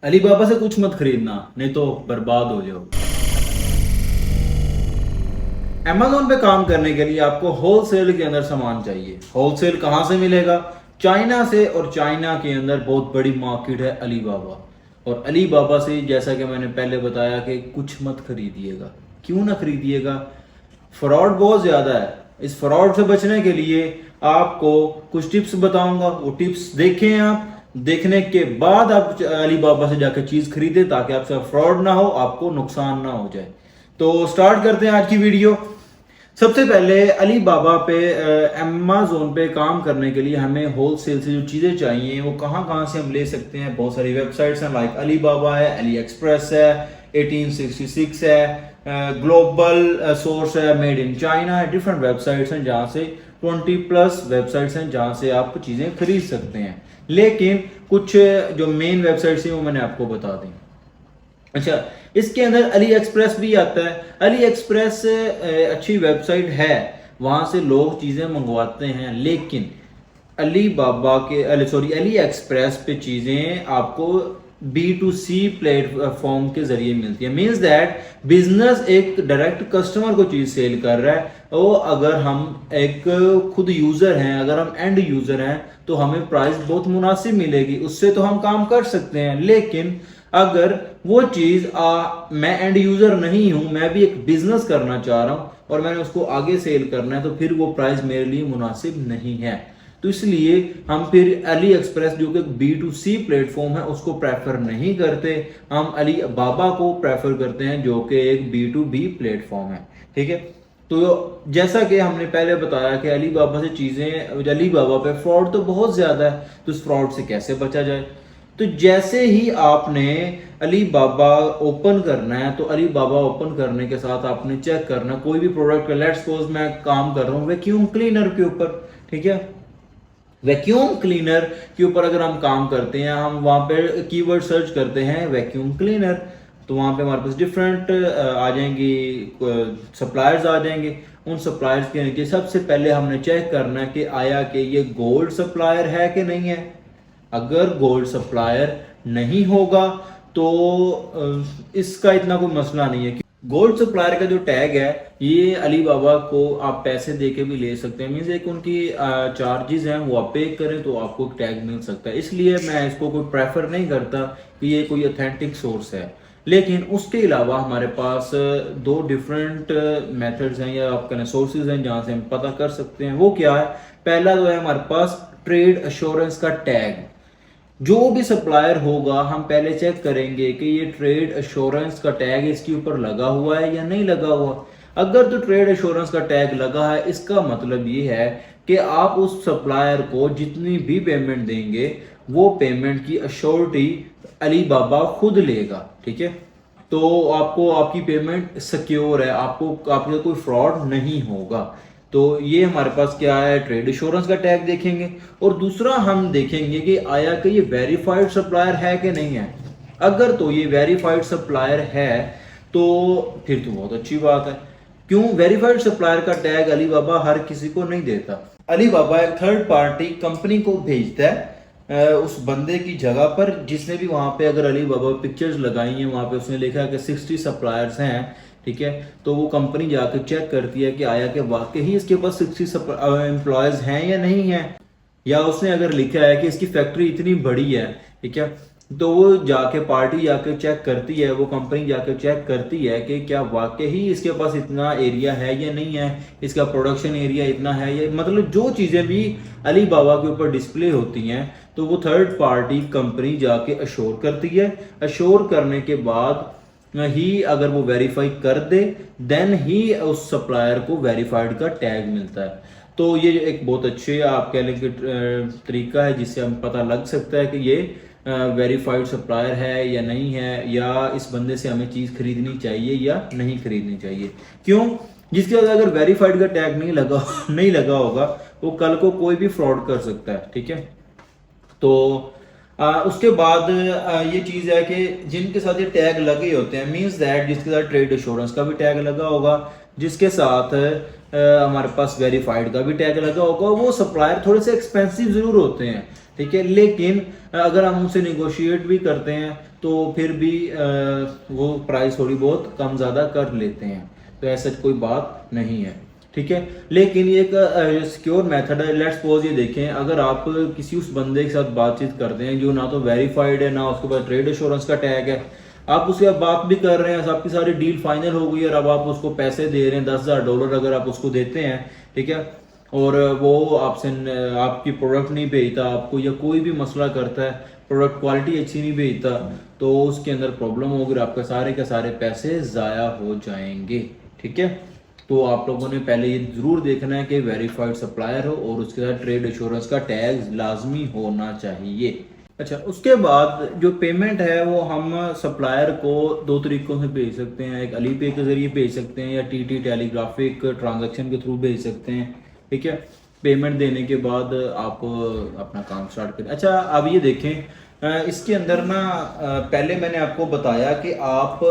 Alibaba से कुछ मत खरीदना, नहीं तो बर्बाद हो जाओ। अमेजोन पे काम करने के लिए आपको होलसेल के अंदर सामान चाहिए। होलसेल कहाँ से मिलेगा? चाइना से। और चाइना के अंदर बहुत बड़ी मार्केट है अलीबाबा। और अलीबाबा से, जैसा कि मैंने पहले बताया, कि कुछ मत खरीदिएगा। क्यों ना खरीदिएगा? फ्रॉड बहुत ज़्यादा है। इस फ्रॉड से बचने के लिए आपको कुछ टिप्स बताऊंगा। वो टिप्स देखें आप। देखने के बाद आप अलीबाबा से जाकर चीज़ खरीदें, ताकि आपसे फ्रॉड ना हो, आपको नुकसान ना हो जाए। तो स्टार्ट करते हैं आज की वीडियो। सबसे पहले अली बाबा पे, अमेजोन पे काम करने के लिए हमें होलसेल से जो चीज़ें चाहिए वो कहाँ कहाँ से हम ले सकते हैं। बहुत सारी वेबसाइट्स हैं, लाइक अली बाबा है, अली एक्सप्रेस है, 1866 है, ग्लोबल सोर्स है, मेड इन चाइना है। डिफरेंट वेबसाइट्स हैं जहाँ से 20+ वेबसाइट्स हैं जहाँ से आप चीज़ें खरीद सकते हैं। लेकिन कुछ जो मेन वेबसाइट्स हैं वो मैंने आपको बता दी। अच्छा, इसके अंदर अली एक्सप्रेस भी आता है। अली एक्सप्रेस अच्छी वेबसाइट है, वहां से लोग चीज़ें मंगवाते हैं। लेकिन अली बाबा के अली एक्सप्रेस पे चीज़ें आपको B2C प्लेटफॉर्म के जरिए मिलती है। मीन्स दैट बिजनेस एक डायरेक्ट कस्टमर को चीज़ सेल कर रहा है। वो अगर हम एक खुद यूज़र हैं, अगर हम एंड यूज़र हैं, तो हमें प्राइस बहुत मुनासिब मिलेगी, उससे तो हम काम कर सकते हैं। लेकिन अगर वो चीज़ मैं एंड यूज़र नहीं हूं, मैं भी एक बिजनेस करना चाह रहा हूं और मैंने उसको आगे सेल करना है, तो फिर वो प्राइस मेरे लिए मुनासिब नहीं है। तो इसलिए हम फिर अली एक्सप्रेस, जो कि B2C प्लेटफॉर्म है, उसको प्रेफर नहीं करते। हम अली बाबा को प्रेफर करते हैं, जो कि एक B2B प्लेटफॉर्म है। ठीक है। तो जैसा कि हमने पहले बताया कि अली बाबा से चीज़ें, अली बाबा पे फ्रॉड तो बहुत ज़्यादा है, तो इस फ्रॉड से कैसे बचा जाए? तो जैसे ही आपने अली बाबा ओपन करना है, तो अली बाबा ओपन करने के साथ आपने चेक करना कोई भी प्रोडक्ट। लेट्स सपोज मैं काम कर रहा हूँ वैक्यूम क्लीनर के ऊपर। ठीक है। वैक्यूम क्लीनर के ऊपर अगर हम काम करते हैं, हम वहां पे कीवर्ड सर्च करते हैं वैक्यूम क्लीनर, तो वहां पे हमारे पास डिफरेंट आ जाएंगी, सप्लायर्स आ जाएंगे। उन सप्लायर्स के नीचे सबसे पहले हमने चेक करना है कि आया कि ये गोल्ड सप्लायर है कि नहीं है। अगर गोल्ड सप्लायर नहीं होगा तो इसका इतना कोई मसला नहीं है। गोल्ड सप्लायर का जो टैग है, ये अली बाबा को आप पैसे दे के भी ले सकते हैं। मीन्स एक उनकी चार्जेस हैं, वो आप पे करें तो आपको टैग मिल सकता है। इसलिए मैं इसको कोई प्रेफर नहीं करता कि ये कोई ऑथेंटिक सोर्स है। लेकिन उसके अलावा हमारे पास दो डिफरेंट मेथड्स हैं, या आप कहना सोर्सेज हैं, जहाँ से हम पता कर सकते हैं। वो क्या है? पहला जो है हमारे पास ट्रेड अश्योरेंस का टैग। जो भी सप्लायर होगा, हम पहले चेक करेंगे कि ये ट्रेड अश्योरेंस का टैग इसके ऊपर लगा हुआ है या नहीं लगा हुआ। अगर तो ट्रेड अश्योरेंस का टैग लगा है, इसका मतलब ये है कि आप उस सप्लायर को जितनी भी पेमेंट देंगे, वो पेमेंट की अश्योरिटी अली बाबा खुद लेगा। ठीक है। तो आपको आपकी पेमेंट सिक्योर है, आपको आपका कोई फ्रॉड नहीं होगा। तो ये हमारे पास क्या है? ट्रेड इंश्योरेंस का टैग देखेंगे। और दूसरा हम देखेंगे कि आया कि ये वेरीफाइड सप्लायर है कि नहीं है। अगर तो ये वेरीफाइड सप्लायर है तो फिर तो बहुत अच्छी बात है। क्यों? वेरीफाइड सप्लायर का टैग अली बाबा हर किसी को नहीं देता। अली बाबा एक थर्ड पार्टी कंपनी को भेजता है उस बंदे की जगह पर, जिसने भी वहां पे अगर अली बाबा पिक्चर्स लगाई हैं, वहां पे उसने लिखा है कि 60 सप्लायर्स हैं। ठीक है। तो वो कंपनी जाकर चेक करती है कि आया कि वाकई ही इसके पास 60 एम्प्लॉयज हैं या नहीं है। या उसने अगर लिखा है कि इसकी फैक्ट्री इतनी बड़ी है, ठीक है, तो वो जाके पार्टी जाके चेक करती है, वो कंपनी जाके चेक करती है कि क्या वाकई ही इसके पास इतना एरिया है या नहीं है, इसका प्रोडक्शन एरिया इतना है या, मतलब जो चीज़ें भी अली बाबा के ऊपर डिस्प्ले होती हैं, तो वो थर्ड पार्टी कंपनी जाके अश्योर करती है। अश्योर करने के बाद ही अगर वो वेरीफाई कर दे, देन ही उस सप्लायर को वेरीफाइड का टैग मिलता है। तो ये एक बहुत अच्छे आप कह लें कि तरीका है, जिससे हम पता लग सकता है कि ये वेरीफाइड सप्लायर है या नहीं है, या इस बंदे से हमें चीज़ खरीदनी चाहिए या नहीं खरीदनी चाहिए। क्यों? जिसके बाद अगर वेरीफाइड का टैग नहीं लगा होगा, वो कल को कोई भी फ्रॉड कर सकता है। ठीक है। तो उसके बाद ये चीज़ है कि जिनके साथ ये टैग लगे होते हैं, मींस दैट जिसके साथ ट्रेड इंश्योरेंस का भी टैग लगा होगा, जिसके साथ हमारे पास वेरीफाइड का भी टैग लगा होगा, वो सप्लायर थोड़े से एक्सपेंसिव जरूर होते हैं। ठीक है। लेकिन अगर हम उनसे निगोशिएट भी करते हैं तो फिर भी वो प्राइस थोड़ी बहुत कम ज़्यादा कर लेते हैं, तो ऐसा कोई बात नहीं है, ठीक है। लेकिन ये एक सिक्योर मेथड है। लेट्स सपोज ये देखें, अगर आप किसी उस बंदे के साथ बातचीत करते हैं जो ना तो वेरीफाइड है, ना उसके पास ट्रेड एश्योरेंस का टैग है, आप उससे अब बात भी कर रहे हैं, आपकी सारी डील फाइनल हो गई और अब आप उसको पैसे दे रहे हैं, $10,000 अगर आप उसको देते हैं, ठीक है, और वो आपसे आपकी प्रोडक्ट नहीं भेजता आपको, या कोई भी मसला करता है, प्रोडक्ट क्वालिटी अच्छी नहीं भेजता, तो उसके अंदर प्रॉब्लम होगी और आपके सारे के सारे पैसे ज़ाया हो जाएंगे, ठीक है। तो आप लोगों ने पहले ये ज़रूर देखना है कि वेरीफाइड सप्लायर हो और उसके साथ ट्रेड एश्योरेंस का टैग लाजमी होना चाहिए। अच्छा, उसके बाद जो पेमेंट है वो हम सप्लायर को दो तरीकों से भेज सकते हैं। एक अली पे के जरिए भेज सकते हैं या टीटी टेलीग्राफिक ट्रांजैक्शन के थ्रू भेज सकते हैं, ठीक है। पेमेंट देने के बाद आप अपना काम स्टार्ट करें। अच्छा, अब ये देखें, इसके अंदर ना पहले मैंने आपको बताया कि आप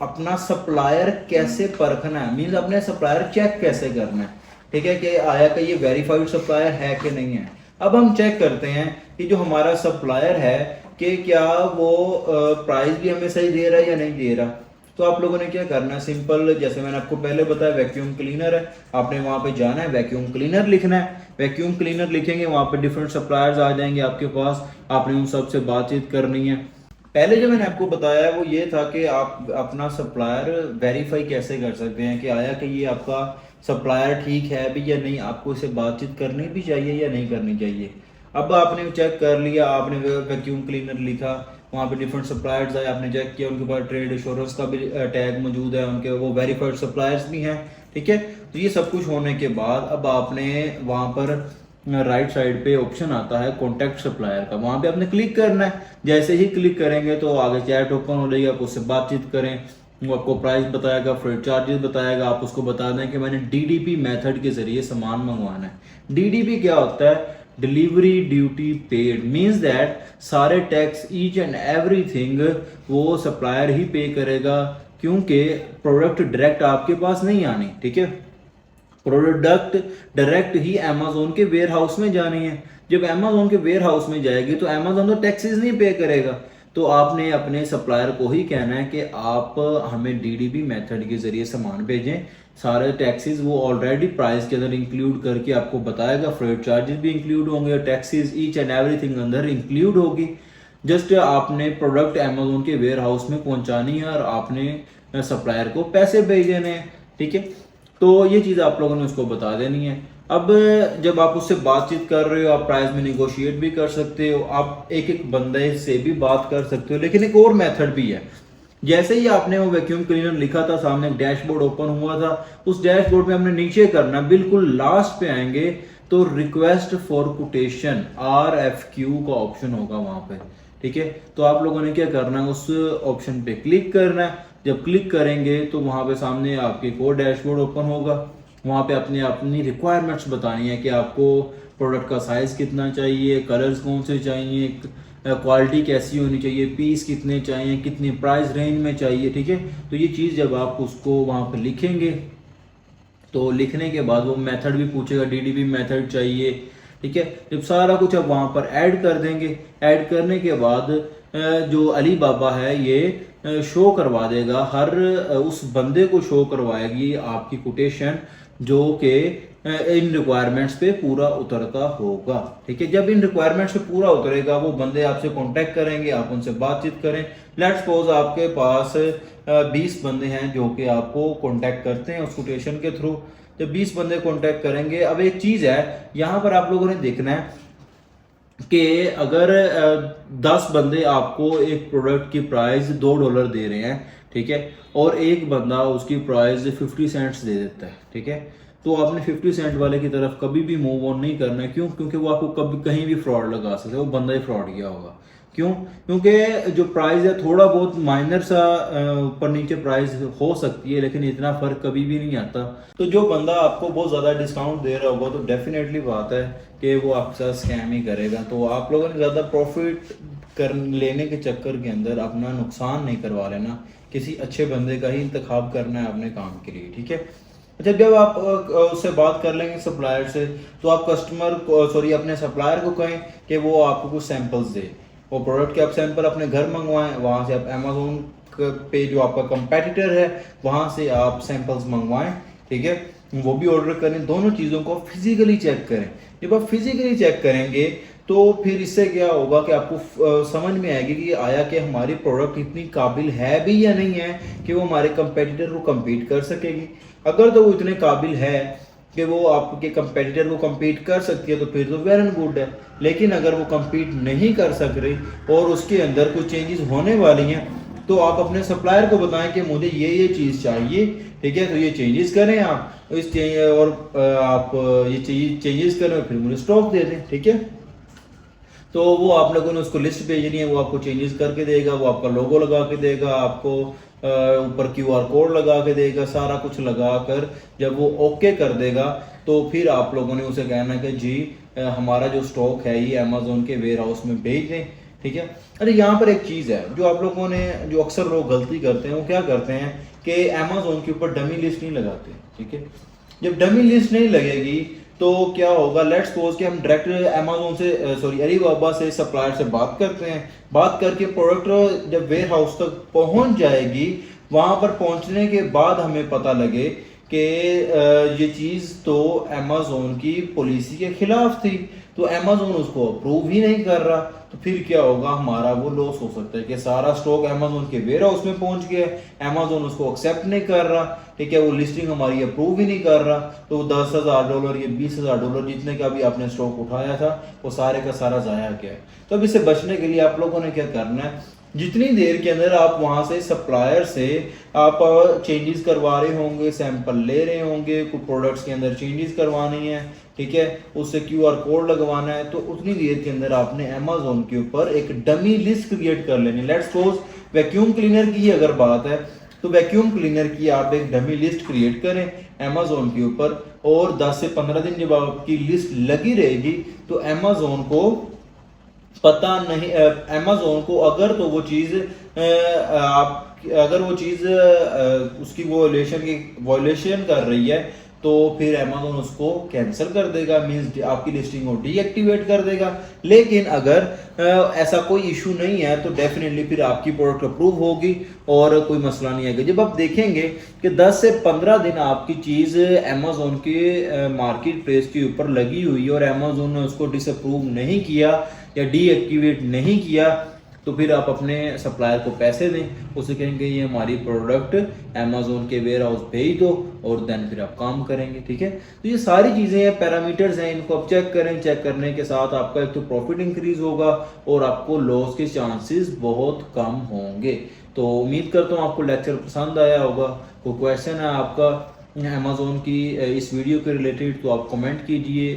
अपना सप्लायर कैसे परखना है, मीन्स अपने सप्लायर चेक कैसे करना है, ठीक है, कि आया कि ये वेरीफाइड सप्लायर है कि नहीं है। अब हम चेक करते हैं कि जो हमारा सप्लायर है कि क्या वो प्राइस भी हमें सही दे रहा है या नहीं दे रहा। तो आप लोगों ने क्या करना है, सिंपल, जैसे मैंने आपको पहले बताया, वैक्यूम क्लीनर है, आपने वहां पे जाना है, वैक्यूम क्लीनर लिखना है। वैक्यूम क्लीनर लिखेंगे, वहां पे डिफरेंट सप्लायर्स आ जाएंगे आपके पास, आपने उन सब से बातचीत करनी है। पहले जो मैंने आपको बताया वो ये था कि आप अपना सप्लायर वेरीफाई कैसे कर सकते हैं कि आया कि ये आपका सप्लायर ठीक है भी या नहीं, आपको इससे बातचीत करनी भी चाहिए या नहीं करनी चाहिए। अब आपने चेक कर लिया, आपने वैक्यूम क्लीनर लिखा, वहाँ पे डिफरेंट सप्लायर्स आए, आपने चेक किया, उनके पास ट्रेड एश्योरेंस का भी टैग मौजूद है, उनके वो वेरीफाइड सप्लायर्स भी हैं, ठीक है। तो ये सब कुछ होने के बाद अब आपने वहाँ पर राइट साइड पे ऑप्शन आता है कॉन्टैक्ट सप्लायर का, वहाँ पे आपने क्लिक करना है। जैसे ही क्लिक करेंगे तो आगे चैट ओपन हो जाएगी, आप उससे बातचीत करें, वो आपको प्राइस बताएगा, फ्रेट चार्जेस बताएगा, आप उसको बता दें कि मैंने डीडीपी मेथड के जरिए सामान मंगवाना है। डीडीपी क्या होता है? Delivery duty paid, means that सारे टैक्स ईच एंड एवरीथिंग वो सप्लायर ही पे करेगा, क्योंकि प्रोडक्ट डायरेक्ट आपके पास नहीं आनी, ठीक है। प्रोडक्ट डायरेक्ट ही अमेजोन के वेयर हाउस में जानी है। जब अमेजोन के वेयर हाउस में जाएगी तो अमेजोन तो टैक्सेस नहीं पे करेगा, तो आपने अपने सप्लायर को ही कहना है कि आप हमें डीडीपी मेथड के जरिए सामान भेजें, सारे टैक्सेस वो ऑलरेडी प्राइस के अंदर इंक्लूड करके आपको बताएगा, फ्रेट चार्जेस भी इंक्लूड होंगे और टैक्सेस ईच एंड एवरीथिंग अंदर इंक्लूड होगी। जस्ट आपने प्रोडक्ट अमेजोन के वेयर हाउस में पहुंचानी है और आपने सप्लायर को पैसे भेज देने हैं, ठीक है। तो ये चीज़ आप लोगों ने उसको बता देनी है। अब जब आप उससे बातचीत कर रहे हो, आप प्राइस में निगोशिएट भी कर सकते हो, आप एक एक बंदे से भी बात कर सकते हो, लेकिन एक और मेथड भी है। जैसे ही आपने वो वैक्यूम क्लीनर लिखा था, सामने एक डैशबोर्ड ओपन हुआ था, उस डैशबोर्ड पे हमने नीचे करना, बिल्कुल लास्ट पे आएंगे तो रिक्वेस्ट फॉर कोटेशन RFQ का ऑप्शन होगा वहां पे, ठीक है। तो आप लोगों ने क्या करना है, उस ऑप्शन पे क्लिक करना है। जब क्लिक करेंगे तो वहां पे सामने आपके एक और डैशबोर्ड ओपन होगा, वहां पे अपने अपनी रिक्वायरमेंट्स बतानी है कि आपको प्रोडक्ट का साइज कितना चाहिए, कलर्स कौन से चाहिए, क्वालिटी कैसी होनी चाहिए, पीस कितने चाहिए, कितनी प्राइस रेंज में चाहिए, ठीक है। तो ये चीज़ जब आप उसको वहाँ पर लिखेंगे तो लिखने के बाद वो मेथड भी पूछेगा, डीडीपी मेथड चाहिए, ठीक है। जब सारा कुछ आप वहाँ पर ऐड कर देंगे, ऐड करने के बाद जो अली बाबा है ये शो करवा देगा, हर उस बंदे को शो करवाएगी आपकी कोटेशन जो कि इन रिक्वायरमेंट्स पे पूरा उतरता होगा, ठीक है। जब इन रिक्वायरमेंट्स पे पूरा उतरेगा वो बंदे आपसे कांटेक्ट करेंगे, आप उनसे बातचीत करें। लेट्स सपोज आपके पास 20 बंदे हैं जो कि आपको कांटेक्ट करते हैं उस कोटेशन के थ्रू। जब 20 बंदे कांटेक्ट करेंगे, अब एक चीज़ है यहाँ पर आप लोगों ने देखना है कि अगर 10 बंदे आपको एक प्रोडक्ट की प्राइस $2 दे रहे हैं, ठीक है, और एक बंदा उसकी प्राइस 50 सेंट्स दे देता है, ठीक है, तो आपने 50 सेंट वाले की तरफ कभी भी मूव ऑन नहीं करना है। क्यों? क्योंकि वो आपको कभी कहीं भी फ्रॉड लगा सकता है, वो बंदा ही फ्रॉड किया होगा। क्यों? क्योंकि जो प्राइस है थोड़ा बहुत माइनर सा ऊपर नीचे प्राइस हो सकती है, लेकिन इतना फर्क कभी भी नहीं आता। तो जो बंदा आपको बहुत ज़्यादा डिस्काउंट दे रहा होगा तो डेफिनेटली बात है कि वो आपके साथ स्कैम ही करेगा। तो आप लोगों ने ज़्यादा प्रॉफिट कर लेने के चक्कर के अंदर अपना नुकसान नहीं करवा लेना, किसी अच्छे बंदे का ही इंतखाब करना है अपने काम के लिए, ठीक है। अच्छा, जब आप उससे बात कर लेंगे सप्लायर से, तो आप कस्टमर को, सॉरी, अपने सप्लायर को कहें कि वो आपको कुछ सैंपल्स दे। वो प्रोडक्ट के आप सैंपल अपने घर मंगवाएं, वहाँ से आप अमेजोन पे जो आपका कंपेटिटर है वहाँ से आप सैंपल्स मंगवाएं, ठीक है, वो भी ऑर्डर करें। दोनों चीज़ों को फिजिकली चेक करें। जब आप फिजिकली चेक करेंगे तो फिर इससे क्या होगा कि आपको समझ में आएगी कि आया कि हमारी प्रोडक्ट इतनी काबिल है भी या नहीं है कि वो हमारे कंपेटिटर को कम्पीट कर सकेगी। अगर तो वो इतने काबिल है कि वो आपके कंपेटिटर को कम्पीट कर सकती है तो फिर तो वेल एंड गुड है। लेकिन अगर वो कम्पीट नहीं कर सक रही और उसके अंदर कुछ चेंजेस होने वाली हैं तो आप अपने सप्लायर को बताएं कि मुझे ये चीज़ चाहिए, ठीक है, तो ये चेंजेस करें आप इस और आप ये चेंजेस करें और फिर मुझे स्टॉक दे दें, ठीक है। तो वो आप लोगों ने उसको लिस्ट भेजनी है, वो आपको चेंजेस करके देगा, वो आपका लोगो लगा के देगा, आपको ऊपर QR कोड लगा के देगा, सारा कुछ लगा कर जब वो ओके कर देगा तो फिर आप लोगों ने उसे कहना कि जी हमारा जो स्टॉक है ये अमेजोन के वेयर हाउस में भेज दें, ठीक है। अरे यहाँ पर एक चीज़ है जो आप लोगों ने, जो अक्सर लोग गलती करते हैं, वो क्या करते हैं कि अमेजोन के ऊपर डमी लिस्ट नहीं लगाते, ठीक है। जब डमी लिस्ट नहीं लगेगी तो क्या होगा, लेट्स सपोज कि हम डायरेक्ट अमेजोन से अलीबाबा से सप्लायर से बात करते हैं, बात करके प्रोडक्ट जब वेयर हाउस तक पहुंच जाएगी, वहां पर पहुंचने के बाद हमें पता लगे कि ये चीज़ तो अमेजोन की पॉलिसी के खिलाफ थी, तो अमेजोन उसको अप्रूव ही नहीं कर रहा, तो फिर क्या होगा, हमारा वो लॉस हो सकता है कि सारा स्टॉक अमेजोन के वेयर हाउस में पहुंच गया, अमेजोन उसको एक्सेप्ट नहीं कर रहा, ठीक है, वो लिस्टिंग हमारी अप्रूव ही नहीं कर रहा, तो $10,000 या $20,000 जितने का भी आपने स्टॉक उठाया था वो सारे का सारा जाया गया है। तो अब इससे बचने के लिए आप लोगों ने क्या करना है, जितनी देर के अंदर आप वहां से सप्लायर से आप चेंजेस करवा रहे होंगे, सैंपल ले रहे होंगे, कुछ प्रोडक्ट्स के अंदर चेंजेस करवानी है, ठीक है, उससे QR कोड लगवाना है, तो उतनी देर के अंदर आपने अमेजोन के ऊपर एक डमी लिस्ट क्रिएट कर लेनी। लेट्स सपोज वैक्यूम क्लीनर की अगर बात है तो वैक्यूम क्लीनर की आप एक डमी लिस्ट क्रिएट करें अमेजोन के ऊपर, और 10 से 15 दिन जब आपकी लिस्ट लगी रहेगी तो अमेजोन को पता नहीं, अमेजोन को अगर तो वो चीज़ आप अगर वो चीज़ उसकी वॉल्यूशन कर रही है तो फिर अमेजोन उसको कैंसिल कर देगा, मींस आपकी लिस्टिंग को डीएक्टिवेट कर देगा। लेकिन अगर ऐसा कोई इशू नहीं है तो डेफिनेटली फिर आपकी प्रोडक्ट अप्रूव होगी और कोई मसला नहीं आएगा। जब आप देखेंगे कि 10 से 15 दिन आपकी चीज़ अमेजोन के मार्केट प्लेस के ऊपर लगी हुई है और अमेजोन ने उसको डिसअप्रूव नहीं किया या डीएक्टिवेट नहीं किया, तो फिर आप अपने सप्लायर को पैसे दें, उसे कहेंगे ये हमारी प्रोडक्ट अमेजोन के वेयर हाउस भेज दो और देन फिर आप काम करेंगे, ठीक है। तो ये सारी चीज़ें हैं, पैरामीटर्स हैं, इनको आप चेक करें। चेक करने के साथ आपका एक तो प्रॉफिट इंक्रीज होगा और आपको लॉस के चांसेस बहुत कम होंगे। तो उम्मीद करता हूँ आपको लेक्चर पसंद आया होगा। कोई क्वेश्चन है आपका अमेजोन की इस वीडियो के रिलेटेड तो आप कमेंट कीजिए,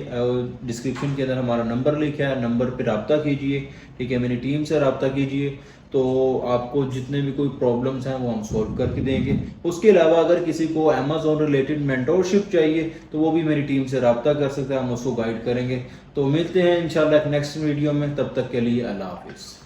डिस्क्रिप्शन के अंदर हमारा नंबर लिखा है, नंबर पर रब्ता कीजिए, ठीक है, मेरी टीम से रब्ता कीजिए, तो आपको जितने भी कोई प्रॉब्लम्स हैं वो हम सॉल्व करके देंगे। उसके अलावा अगर किसी को अमेजोन रिलेटेड मेंटोरशिप चाहिए तो वो भी मेरी टीम से रब्ता कर सकता है, हम उसको गाइड करेंगे। तो मिलते हैं इंशाल्लाह नेक्स्ट वीडियो में, तब तक के लिए अल्लाह हाफिज़।